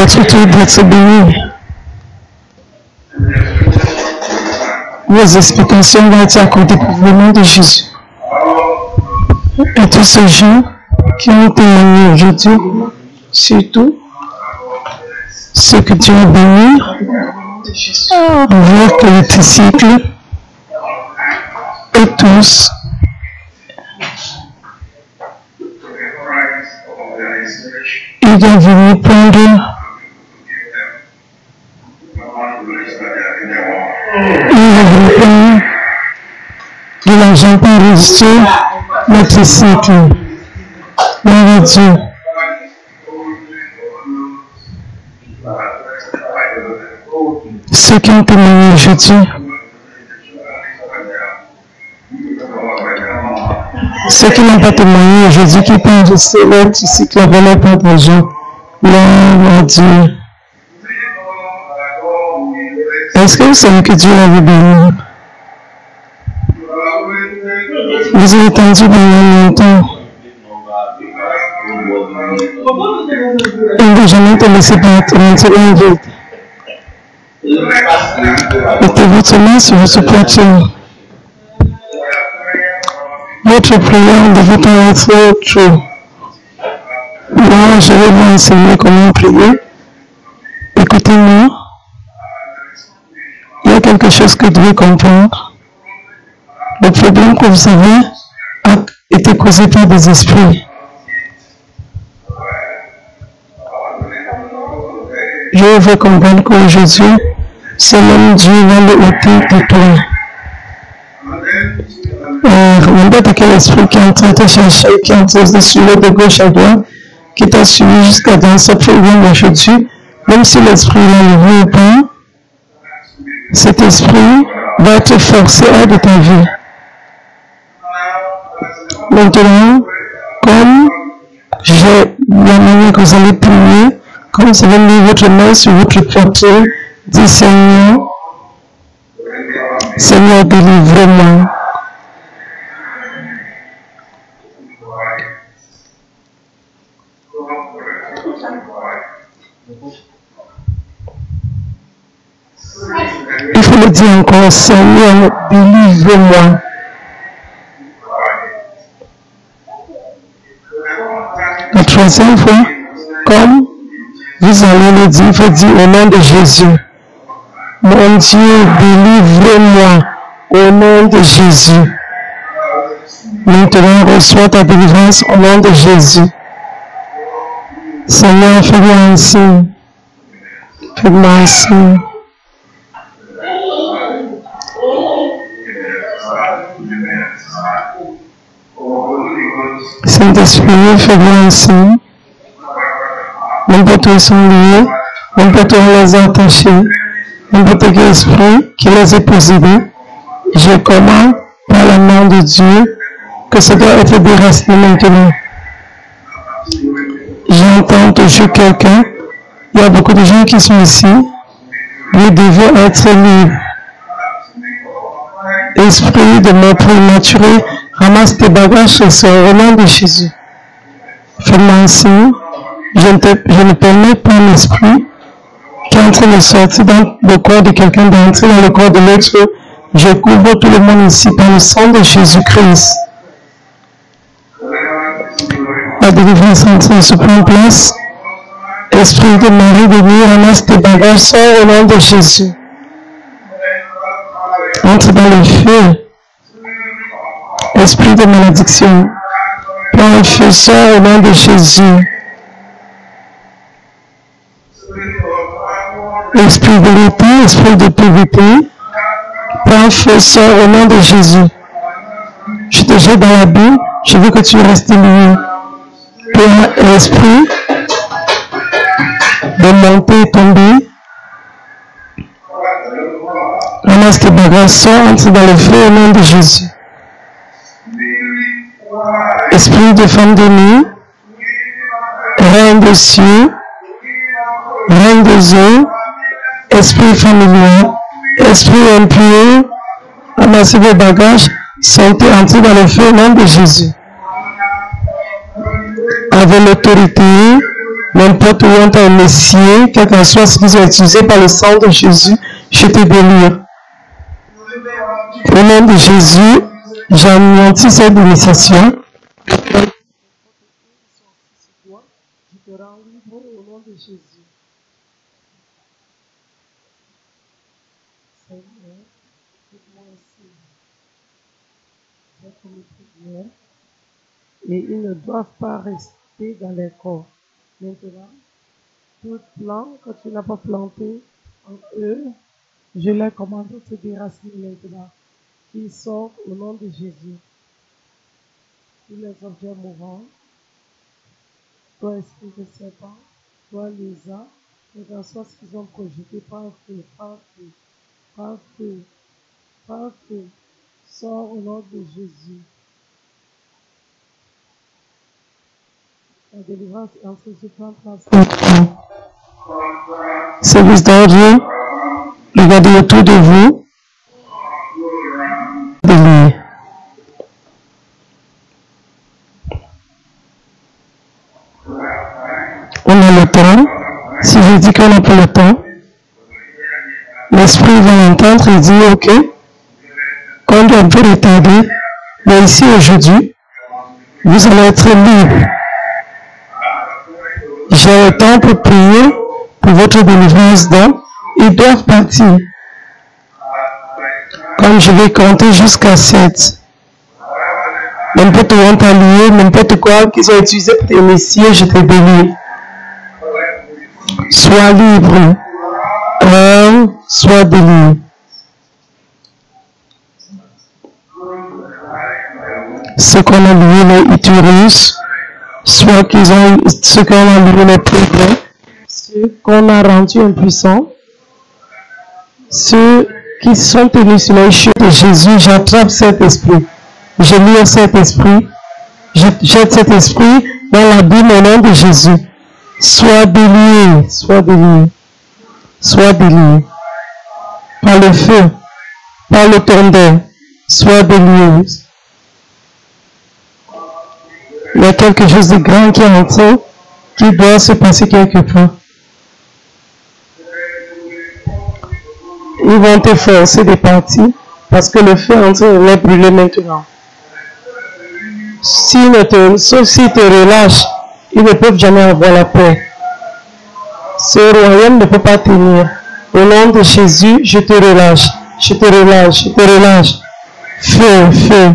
Votre tour d'être béni. Vos explications vont être accordées pour le nom de Jésus. Et tous ces gens qui ont témoigné aujourd'hui, surtout ceux que Dieu a bénis, envers le disciple et tous, ils doivent venir prendre de l'argent pour enregistrer notre cycle. Gloire à Dieu. Ceux qui ont témoigné aujourd'hui, ceux qui n'ont pas témoigné aujourd'hui, qui peuvent enregistrer leur cycle avec leur propre argent. Gloire à Dieu. Est-ce que vous savez que Dieu l'avait béni? Vous avez entendu pendant longtemps. Il ne va jamais te laisser battre maintenant vite. Mettez votre main sur votre poitrine. Votre prière devait être trop. Moi, je vais vous enseigner comment prier. Écoutez-moi. Il y a quelque chose que vous devez comprendre. Le problème que vous avez a été causé par des esprits. Je veux comprendre qu'aujourd'hui, c'est même Dieu va le ôter de toi. N'importe quel esprit qui est en train de te chercher, qui est en train de suivre de gauche à droite, qui t'a suivi jusqu'à dans ce problème aujourd'hui, même si l'esprit ne le veut pas, cet esprit va te forcer hors de ta vie. Maintenant, comme j'ai la manière que vous allez prier, comme vous allez mettre votre main sur votre poitrine, dis Seigneur, Seigneur, délivre-moi. Il faut le dire encore, Seigneur, délivre-moi. La troisième fois, comme vous allez le dire, il faut dire au nom de Jésus. Mon Dieu, délivre-moi au nom de Jésus. Maintenant, reçois ta délivrance au nom de Jésus. Seigneur, fais-moi un signe. Fais-moi un signe. Saint-Esprit, fais-moi un signe. N'importe où ils sont liés, n'importe où on les a attachés, n'importe quel esprit qui les a possédés, je commande par le nom de Dieu que ça doit être déraciné maintenant. J'entends toujours quelqu'un, il y a beaucoup de gens qui sont ici, vous devez être libres. Esprit de mort prématuré, ramasse tes bagages et sors au nom de Jésus. Fais-moi un signe. Je ne permets pas l'esprit qui est en train de sortir dans le corps de quelqu'un, d'entrer dans le corps de l'autre. Je couvre tout le monde ici par le sang de Jésus-Christ. La délivrance en train de se prendre place. Esprit de Marie de nuit, ramasse tes bagages, sors au nom de Jésus. Entre dans le feu. Esprit de malédiction, prends le feu, sors au nom de Jésus. Esprit de l'été, esprit de pauvreté, prends le feu, sors au nom de Jésus. Je te jette dans la boue, je veux que tu restes lié. Prends l'esprit de monter et tomber. Ramasse tes bagages, sors, entre dans le feu au nom de Jésus. Esprit de femme de nuit, reine des cieux, reine des eaux, esprit familier, esprit impur, ramassez vos bagages, sortez, entrez dans le feu au nom de Jésus. Avec l'autorité N'importe où on t'a initié, quel que soit ce qu'ils ont utilisé par le sang de Jésus, je te délivre. Au nom de Jésus, j'anéantis cette initiation. Je te rends libre au nom de Jésus. Seigneur, moi aussi. J'ai commis prière. Et ils ne doivent pas rester dans les corps. Maintenant, tout plan que tu n'as pas planté en eux, je les commande de se déraciner maintenant. Ils sortent au nom de Jésus. Tous les objets mouvants, toi esprit de serpent, toi lézard, et dans soit ce qu'ils ont projeté par feu, par feu, par feu, par feu, sors au nom de Jésus. La délivrance est entre ce plan transformé. Service d'ordre, regardez autour de vous. On a le temps. Si je dis qu'on n'a pas le temps, l'esprit va l'entendre et dit ok, quand on doit un peu retarder, mais ici aujourd'hui, vous allez être libre. J'ai le temps pour prier pour votre délivrance d'âme. Ils doivent partir. Comme je vais compter jusqu'à 7. N'importe où on t'a lié, n'importe quoi qu'ils ont utilisé pour t'initier, je te délivre. Sois libre. Sois délivré. Ce qu'on a lié les utérus, soit qu'ils ont, ce qu'on a lié les problèmes, ceux qu'on a rendus impuissants, ceux qui sont tenus sur les chutes de Jésus, j'attrape cet esprit. Je lis cet esprit. Je jette cet esprit dans l'abîme au nom de Jésus. Sois délié, sois délié, sois délié. Par le feu, par le tondeur, sois délié. Il y a quelque chose de grand qui est en train, qui doit se passer quelque part. Ils vont te forcer de partir parce que le feu est en train de les brûler maintenant. Sauf s'ils te relâchent, ils ne peuvent jamais avoir la paix. Ce royaume ne peut pas tenir. Au nom de Jésus, je te relâche. Je te relâche, je te relâche. Feu, feu,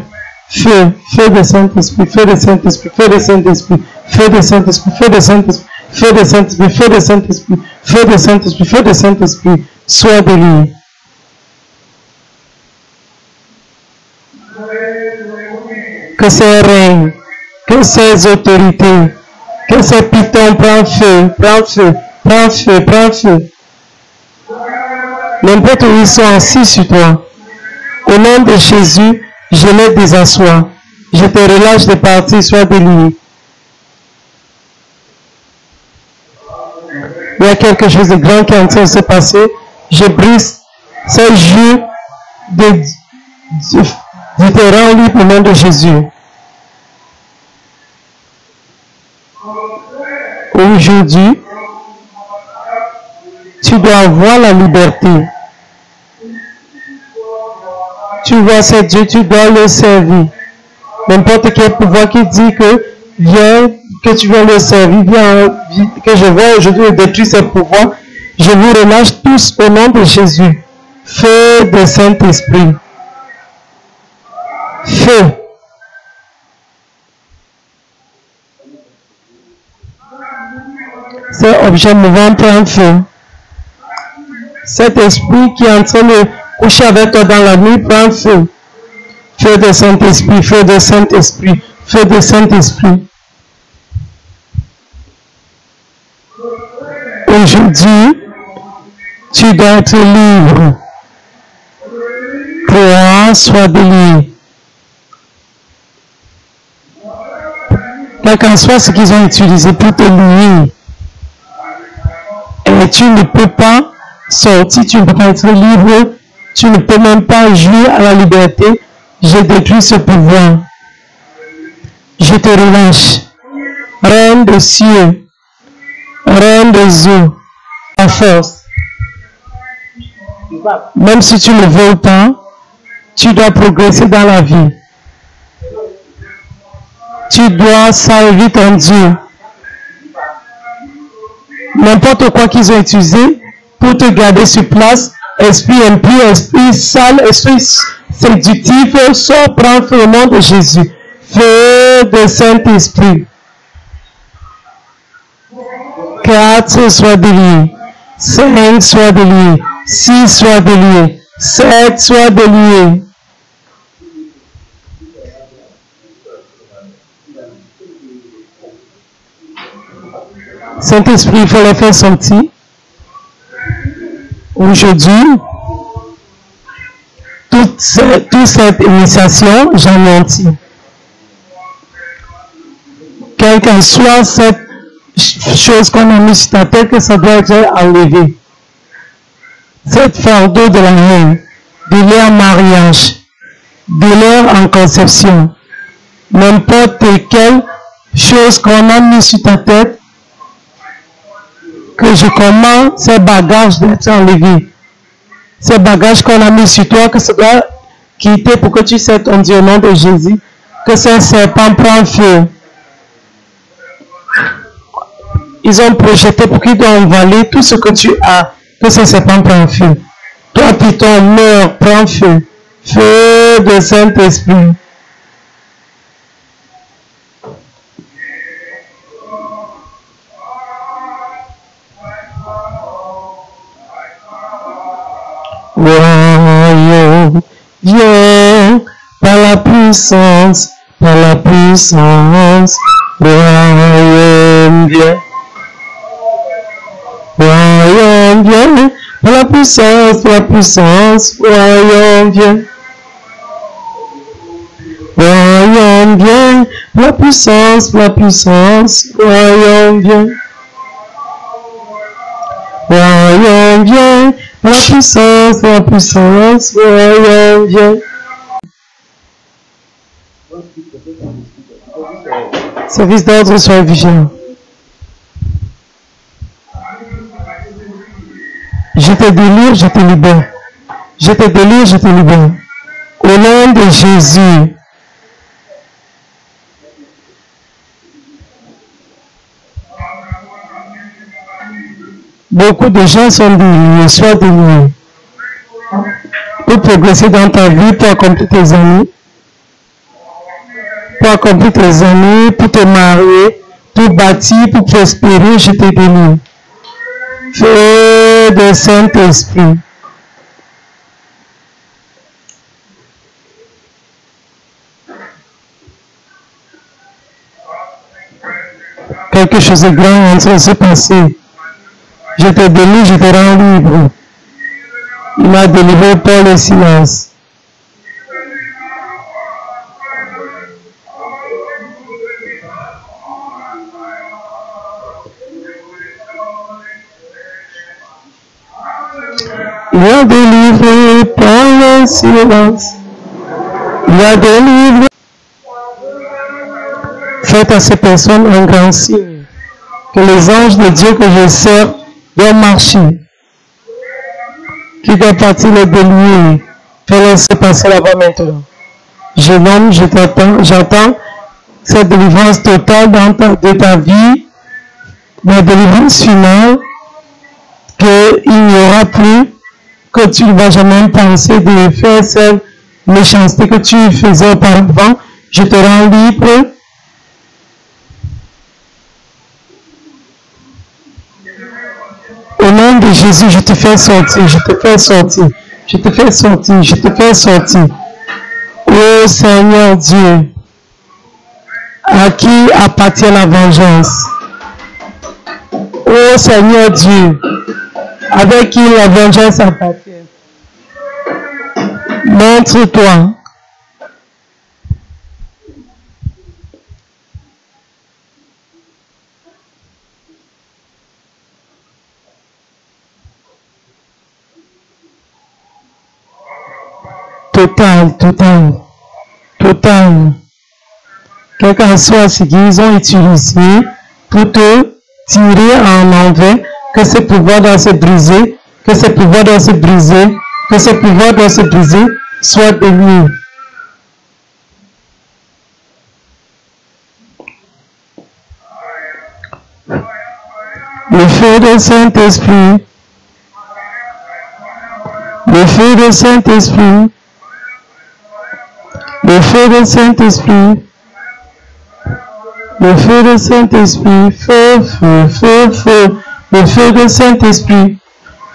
feu, feu de Saint-Esprit, feu de Saint-Esprit, feu de Saint-Esprit, feu de Saint-Esprit, feu de Saint-Esprit, feu de Saint-Esprit, feu de Saint-Esprit, feu de Saint-Esprit, feu de Saint-Esprit. Sois délié. Que ces règnes, que ces autorités, que ces pitons prennent feu, prennent feu, prennent feu, prennent feu. N'importe où ils sont assis sur toi. Au nom de Jésus, je les désassois. Je te relâche de partir, sois délié. Il y a quelque chose de grand qui est en train de se passer. Je brise ces jeux de te rendre libre au nom de Jésus. Aujourd'hui, tu dois avoir la liberté. Tu vois ce Dieu, tu dois le servir. N'importe quel pouvoir qui dit que viens, que tu vas le servir, viens, que je vais aujourd'hui détruire ce pouvoir, je vous relâche tous au nom de Jésus. Feu de Saint-Esprit. Feu. Cet objet mouvant prend feu. Cet esprit qui est en train de coucher avec toi dans la nuit prend feu. Feu de Saint-Esprit, feu de Saint-Esprit, feu de Saint-Esprit. Aujourd'hui, tu dois être libre. Toi, sois délié. Quel qu'en soit ce qu'ils ont utilisé pour te lier, et tu ne peux pas sortir, tu ne peux pas être libre, tu ne peux même pas jouir à la liberté. Je détruis ce pouvoir. Je te relâche. Reine des cieux, Reine des eaux, la force. Même si tu ne veux pas, tu dois progresser dans la vie. Tu dois servir ton Dieu. N'importe quoi qu'ils ont utilisé pour te garder sur place, esprit impur, esprit sale, esprit séductif, sors, prends feu au nom de Jésus. Feu de Saint-Esprit. 4 soient déliés. 5 soient déliés. 6 soient déliés. 7 soient déliés. Saint-Esprit, il faut les faire sortir. Aujourd'hui, toute cette initiation, j'anéantis. Quelle qu'en soit cette chose qu'on a mis sur ta tête, que ça doit être enlevé. Cette fardeau de la haine, de leur mariage, de leur en conception, n'importe quelle chose qu'on a mis sur ta tête, que je commande ces bagages d'être enlevés. Ces bagages qu'on a mis sur toi, que ça doit quitter pour que tu sais ton Dieu au nom de Jésus, que ces serpents prennent feu. Ils ont projeté pour qu'ils doivent envaler tout ce que tu as, que ces serpents prennent feu. Toi, Python, meurs, prends feu. Feu de Saint-Esprit. Royaume, viens par la puissance, royaume, viens. Royaume, viens par la puissance, royaume, viens. Royaume, viens par la puissance, royaume, viens. Royaume, viens. La puissance, royaume, viens. Service d'ordre, sois vigilant. Je te délivre, je te libère. Je te délivre, je te libère. Au nom de Jésus. Beaucoup de gens sont déliés, sois déliés. Pour progresser dans ta vie, pour accomplir tes amis, pour te marier, pour bâtir, pour prospérer, je te délie. Feu de Saint-Esprit. Quelque chose de grand est en train de se passer. Je te délie, je te rends libre. Il m'a délivré par le silence. Il m'a délivré par le silence. Il m'a délivré. Faites à ces personnes un grand signe. Que les anges de Dieu que je sers doivent marcher. Qui doit partir les délier. Fais-les se passer là-bas maintenant. Je nomme, je t'attends, j'attends cette délivrance totale de ta vie, la délivrance finale, qu'il n'y aura plus, que tu ne vas jamais penser de faire cette méchanceté que tu faisais auparavant. Je te rends libre. Au nom de Jésus, je te fais sortir, je te fais sortir, je te fais sortir, je te fais sortir. Ô Seigneur Dieu, à qui appartient la vengeance? Ô Seigneur Dieu, avec qui la vengeance appartient? Montre-toi. Total. Quel qu'en soit ce qu'ils ont utilisé pour te tirer en envers, que ce pouvoir doit se briser, que ce pouvoir doit se briser, que ce pouvoir doit se briser, soit délié. Le feu du Saint-Esprit, le feu du Saint-Esprit, le feu du Saint-Esprit, le feu du Saint-Esprit, feu, feu, feu, feu, le feu du Saint-Esprit,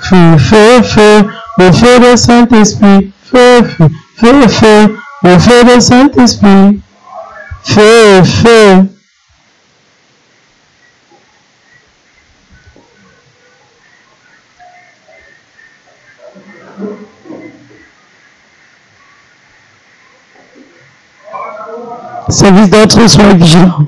feu, feu, feu, le feu du Saint-Esprit, feu, feu, feu, feu, le feu du Saint-Esprit, feu, feu. Service d'entre soient vigilants.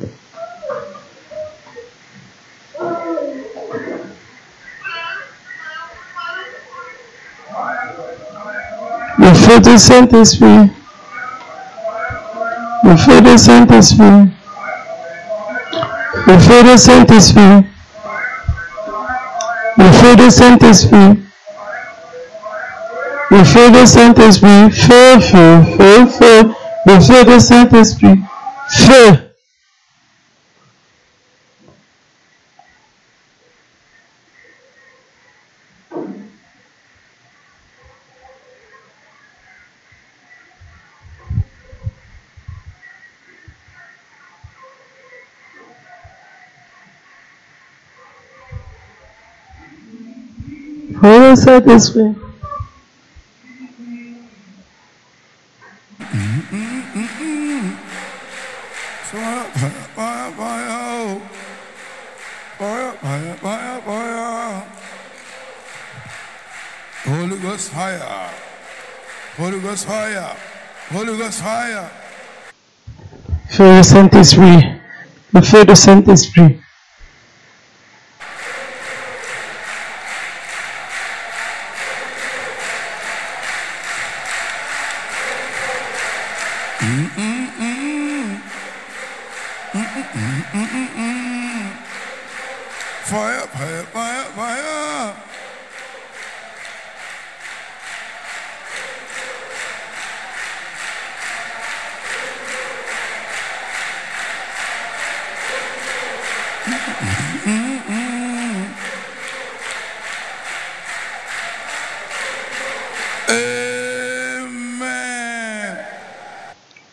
Le feu du Saint-Esprit, le feu du Saint-Esprit, le feu du Saint-Esprit, le feu du Saint-Esprit, le feu du Saint-Esprit, feu, feu, feu, feu, le feu du Saint-Esprit, feu. Feu du Saint-Esprit. Holy Ghost fire, Holy Ghost fire, Holy Ghost fire. Feu du Saint-Esprit, le feu du Saint-Esprit. Fire, fire, fire, fire.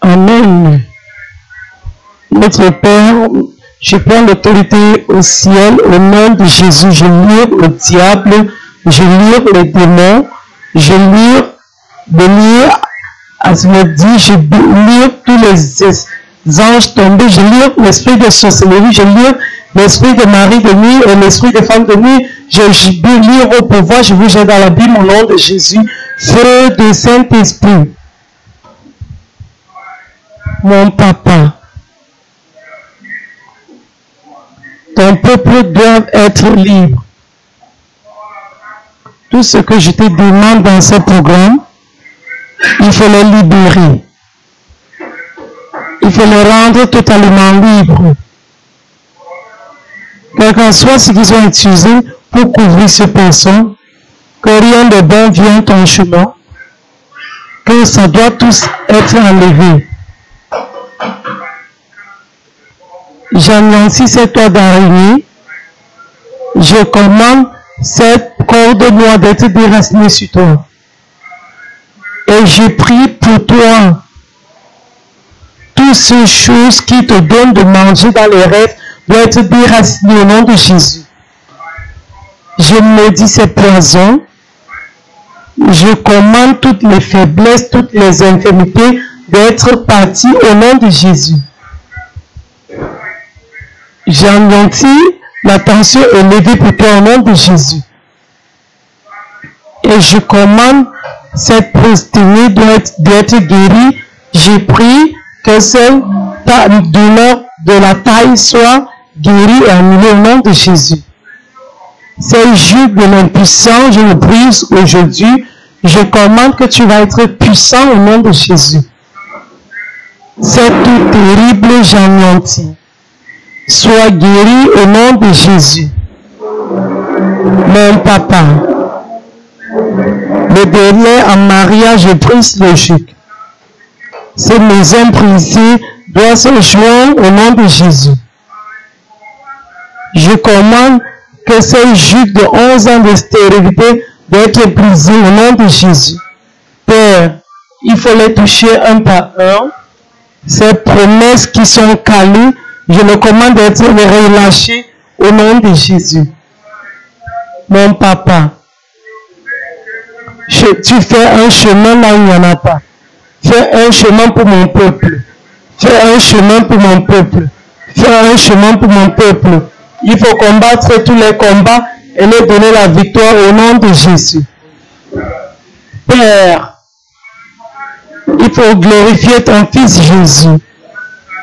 Amen. Notre Père, je prends l'autorité au ciel, au nom de Jésus, je lire le diable, je lire les démons, je lire à ce me dit, je lire tous les anges tombés, je lire l'esprit de sorcellerie, je lire l'esprit de mari de nuit et l'esprit de femme de nuit, je lire au pouvoir, je vous jette dans la Bible au nom de Jésus, feu de Saint-Esprit. Mon papa, ton peuple doit être libre. Tout ce que je te demande dans ce programme, il faut le libérer. Il faut le rendre totalement libre. Quel qu'en soit ce qu'ils ont utilisé pour couvrir ces personnes, que rien de bon vienne ton chemin, que ça doit tous être enlevé. J'anéancis cette toile d'araignée. Je commande cette corde noire d'être déracinée sur toi. Et je prie pour toi. Toutes ces choses qui te donnent de manger dans les rêves doivent être déracinées au nom de Jésus. Je maudis ces poisons. Je commande toutes les faiblesses, toutes les infirmités d'être parties au nom de Jésus. J'anéantis la tension élevée pour toi au nom de Jésus. Et je commande cette prosténée d'être guérie. Je prie que cette douleur de la taille soit guérie et annulée au nom de Jésus. Ces juges de l'impuissant, je le brise aujourd'hui. Je commande que tu vas être puissant au nom de Jésus. C'est tout terrible, j'anéantis. sois guéri au nom de Jésus. Mon papa, le délai en mariage est plus logique. Cette maison brisée doit se joindre au nom de Jésus. Je commande que ce juge de 11 ans de stérilité doit être brisé au nom de Jésus. Père, il faut les toucher un par un. Ces promesses qui sont calées, je le commande d'être relâchées au nom de Jésus. Mon papa, tu fais un chemin là où il n'y en a pas. Fais un chemin pour mon peuple. Fais un chemin pour mon peuple. Fais un chemin pour mon peuple. Il faut combattre tous les combats et leur donner la victoire au nom de Jésus. Père, il faut glorifier ton Fils Jésus.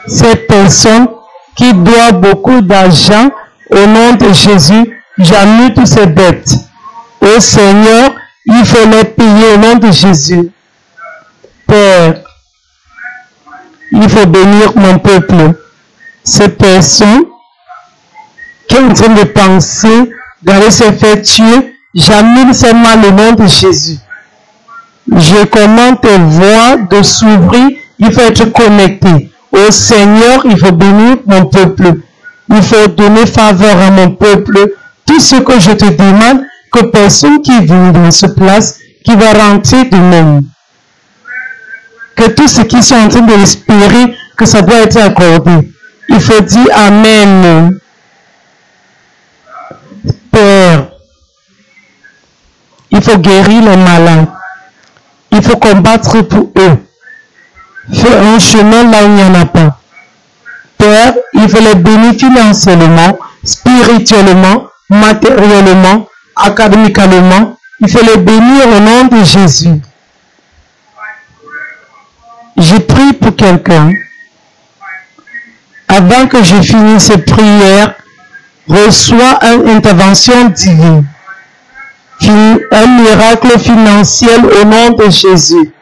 Cette personne qui doit beaucoup d'argent, au nom de Jésus, j'annule toutes ces dettes. Ô Seigneur, il faut les payer au nom de Jésus. Père, il faut bénir mon peuple. Ces personnes qui sont en train de penser d'aller se faire tuer, j'annule ces mal au nom de Jésus. Je commande tes voies de s'ouvrir, il faut être connecté. Au Seigneur, il faut bénir mon peuple. Il faut donner faveur à mon peuple. Tout ce que je te demande, que personne qui vit dans ce place, qui va rentrer de même. Que tous ceux qui sont en train d'espérer que ça doit être accordé. Il faut dire Amen. Père, il faut guérir les malades. Il faut combattre pour eux. Fais un chemin là où il n'y en a pas. Père, il faut les bénir financièrement, spirituellement, matériellement, académiquement. Il faut les bénir au nom de Jésus. Je prie pour quelqu'un. Avant que je finisse cette prière, reçois une intervention divine. Un miracle financier au nom de Jésus.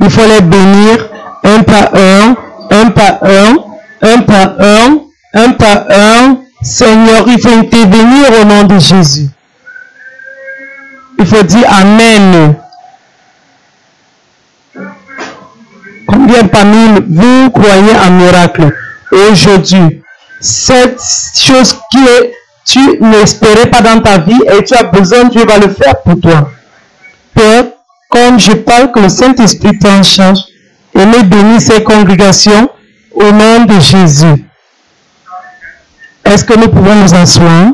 Il faut les bénir un par un, un par un, un par un, un par un. Seigneur, il faut intervenir au nom de Jésus. Il faut dire Amen. Combien parmi vous croyez en miracle aujourd'hui? Cette chose que tu n'espérais pas dans ta vie et tu as besoin, Dieu va le faire pour toi. Père, comme je parle, que le Saint-Esprit t'en charge et me bénisse ces congrégations au nom de Jésus. Est-ce que nous pouvons nous asseoir?